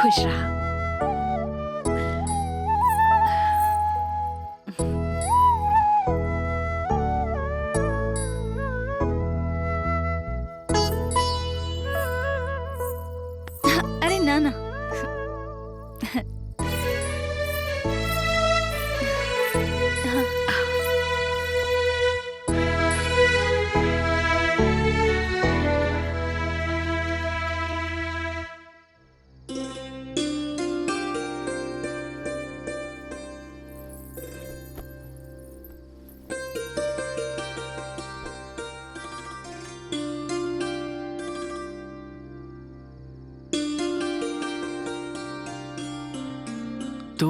खुश रहा। अरे ना ना। तो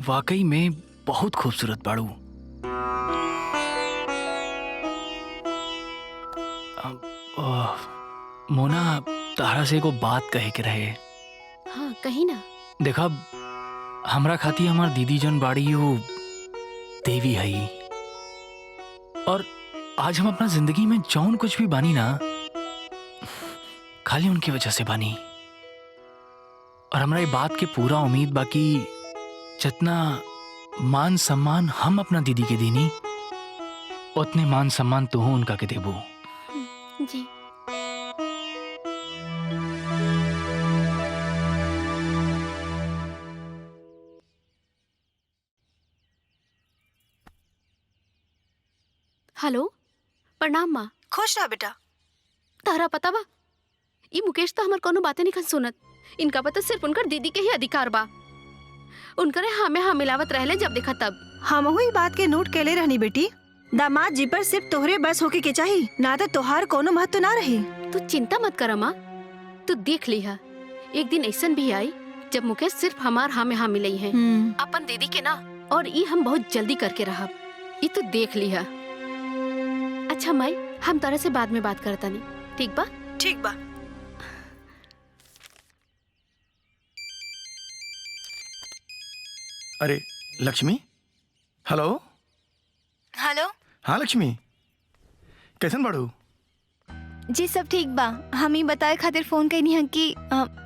वाकई में बहुत खूबसूरत बाड़ू। मोना, तारा से को बात कहे के रहे। हाँ कहीं ना। देखा, हमरा खाती हमार दीदी जन बाड़ी वो देवी है। और आज हम अपना जिंदगी में जौन कुछ भी बानी ना, खाली उनकी वजह से बानी। और हमरा ये बात के पूरा उम्मीद बाकी जितना मान सम्मान हम अपना दीदी के दीनी, उतने मान सम्मान तू उनका के देबू। जी। हेलो, प्रणाम माँ। खुश रहा बेटा। तारा पता बा, ई मुकेश तो हमार कोनो बातें नहीं सुनत। इनका पता सिर्फ उनकर दीदी के ही अधिकार बा। उनकरे हमें हाँ मिलावत रहले जब देखा तब। हम हुई बात के नोट केले रहनी बेटी। दामाद जी पर सिर्फ तोहरे बस होके के चाहिए, ना तो तोहार कोनो महत्व ना रही। तू चिंता मत कर माँ, तू देख लिहा एक दिन ऐसन भी आई जब मुकेश सिर्फ हमार हाँ में हाँ मिलई है अपन दीदी के ना। और ई हम बहुत जल्दी करके रहब, ई तू देख लिहा। अच्छा माई, हम तारा से बाद में बात करता नहीं, ठीक बा? ठीक बा। अरे लक्ष्मी, हेलो। हेलो। हाँ लक्ष्मी, कैसन बाड़ू? जी सब ठीक बा। हम ही बताए खातिर फोन कईनी है कि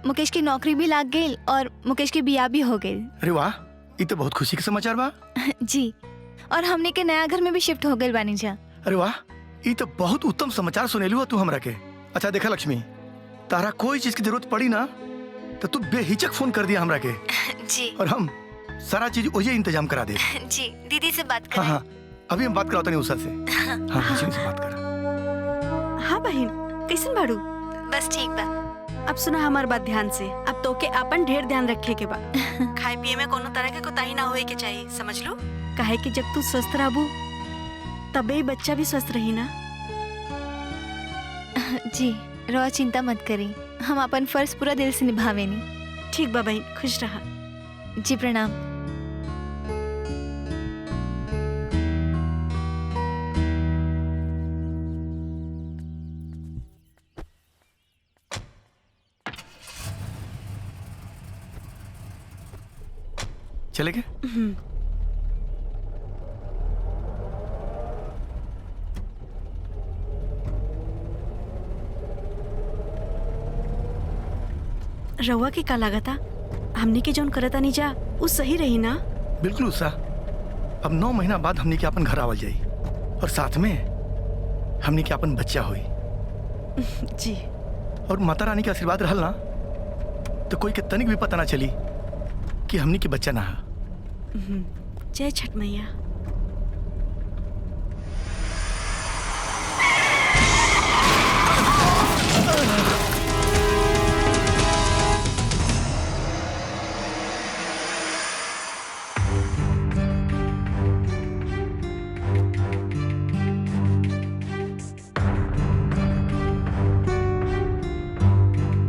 मुकेश की नौकरी भी लाग गई और मुकेश की बियाह भी हो गई। अरे वाह, ये तो बहुत खुशी के समाचार बा। जी, और हमने के नया घर में भी शिफ्ट हो गए बानी जा। अरे वाह, ये तो बहुत उत्तम समाचार सुनेलू तू हमरा के। अच्छा देखा लक्ष्मी, तारा कोई चीज की जरूरत पड़ी ना तो तू बेहिचक फोन कर दिया हमरा के। जी। और हम सारा चीज वही इंतजाम करा दे। जी, दीदी से बात हाँ हाँ, अभी हम बात कराते नहीं उषा से। हाँ लक्ष्मी से बात कर। हाँ बहन, कैसन बाड़ू? बस ठीक बा। अब सुना हमार बात ध्यान से। अब तो के अपन ढेर ध्यान रखे के बा। खाए पिए में कोनो तरह के कोताही ना होए के चाहिए, समझ लो। काहे कि जब तू स्वस्थ रहबू तबे बच्चा भी स्वस्थ रही ना। जी, रवा चिंता मत करी, हम अपन फर्ज पूरा दिल से निभावेनी। ठीक बा बहन, खुश रहा। जी प्रणाम। चले गए? रउआ के का लागता? हमने के जौन करता नहीं जा वो सही रही ना? बिल्कुल उषा, अब 9 महीना बाद हमने के अपन घर आवल जाई और साथ में हमने के अपन बच्चा हुई। जी। और माता रानी के आशीर्वाद रहल ना तो कोई के तनिक भी पता ना चली कि हमने के बच्चा ना है। जय छठ मैया।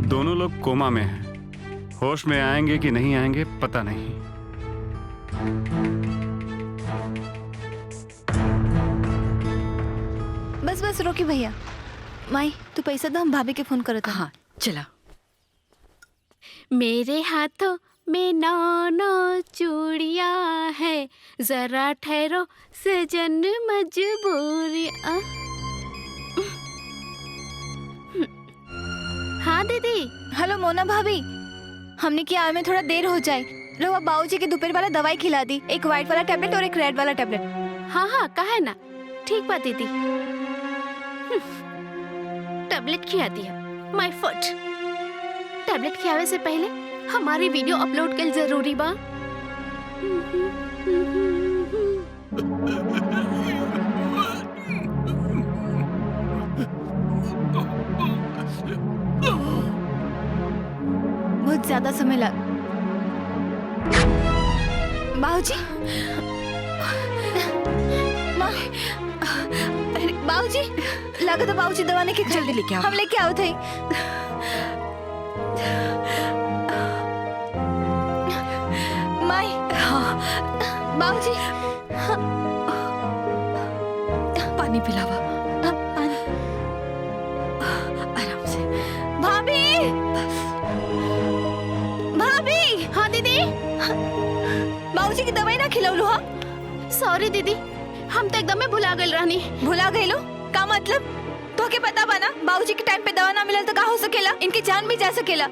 दोनों लोग कोमा में हैं। होश में आएंगे कि नहीं आएंगे पता नहीं। बस बस रोकी भैया। माई तू पैसा दो, हम भाभी के फोन करत। हाँ चला। मेरे हाथों में 9 चूड़िया है, जरा ठहरो सजन मजबूरी। हाँ दीदी। हेलो मोना भाभी, हमने की आए में थोड़ा देर हो जाए। रहुआ बाबूजी के दोपहर वाला दवाई खिला दी, एक व्हाइट वाला टैबलेट और एक रेड वाला टैबलेट। हाँ हाँ कहे ना, ठीक बात दीदी। टैबलेट खिला दिया, माय फुट। टैबलेट खिलावे से पहले हमारी वीडियो अपलोड कर जरूरी बा। बहुत ज्यादा समय लग। बाबूजी, बाबूजी लगा तो बाबूजी दवा नहीं के जल्दी लेके आओ। हम लेके आओ थे। माई, बाबूजी पानी पिलावा, पानी। आराम से। भाभी, भाभी। हाँ दीदी। बाबूजी की दवाई ना खिलौलू। हाँ सॉरी दीदी, हम तो एकदम भुला गए रहनी। भुला गए लो का मतलब? तो के पता बना बाबूजी के टाइम पे दवा ना मिलल तो का हो सकेला, इनकी जान भी जा सकेला।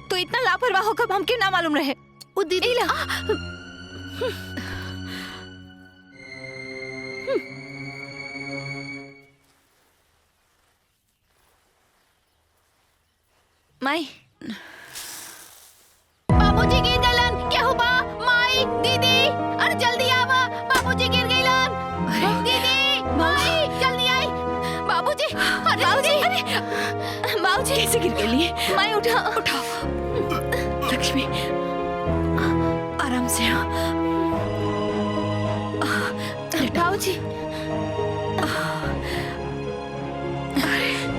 तो इतना लापरवाह हो कब हमके ना मालूम रहे। वो दीदी माई, बाबूजी गिर गइलन। क्या हुआ? माई, दीदी, अरे जल्दी आवा, बाबूजी गिर गइलन। दीदी, माई, जल्दी आई। बाबूजी, अरे बाबूजी, अरे बाबूजी कैसे गिर गई? माई उठा। लक्ष्मी, आराम से। हाँ, बाबूजी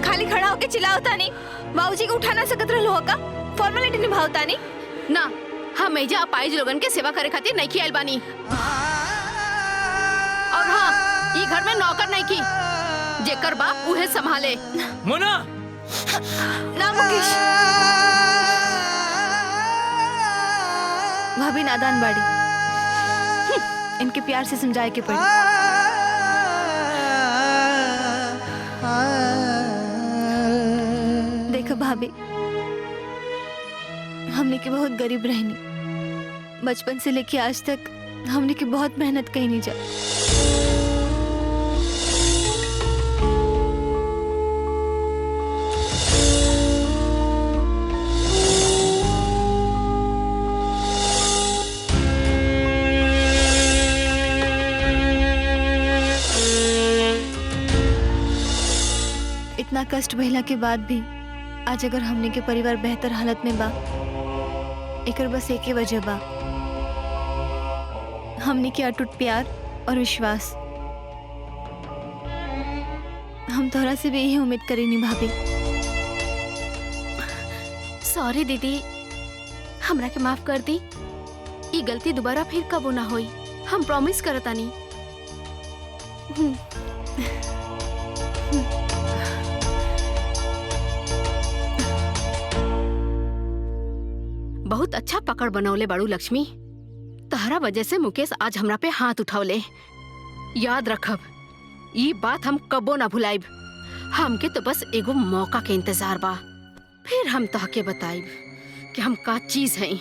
खाली खड़ा होके चिल्लावता नहीं। बाबूजी को उठा ना सकत रहलो का? फॉर्मेलिटी निभावता नहीं ना, हम एजा अपाहिज लोगन के सेवा करे खातिर नहीं खियाल बानी। और हाँ, ये घर में नौकर नहीं की, जेकर बाप उहे संभाले। मोना, ना मुकेश। भाभी नादान बाड़ी, इनके प्यार से समझाए के पड़ी। देखो भाभी, हमने के बहुत गरीब रहनी, बचपन से लेके आज तक हमने की बहुत मेहनत कही नहीं जा। इतना कष्ट भइला के बाद भी आज अगर हमने के परिवार बेहतर हालत में बा, एकर बस एक ही वजह बा, हमने के अटूट प्यार और विश्वास। हम तोहरा से भी यही उम्मीद करेनी भाभी। सॉरी दीदी, हमरा के माफ कर दी। ये गलती दोबारा फिर कबो ना होई, हम प्रॉमिस करतानी। बहुत अच्छा पकड़ बनौले बाड़ू लक्ष्मी। तहरा वजह से मुकेश आज हमरा पे हाथ उठावले। याद रखब, ये बात हम कबो ना भुलाइब। हमके तो बस एगो मौका के इंतजार बा, फिर हम तहके बताइब कि हम का चीज हैं।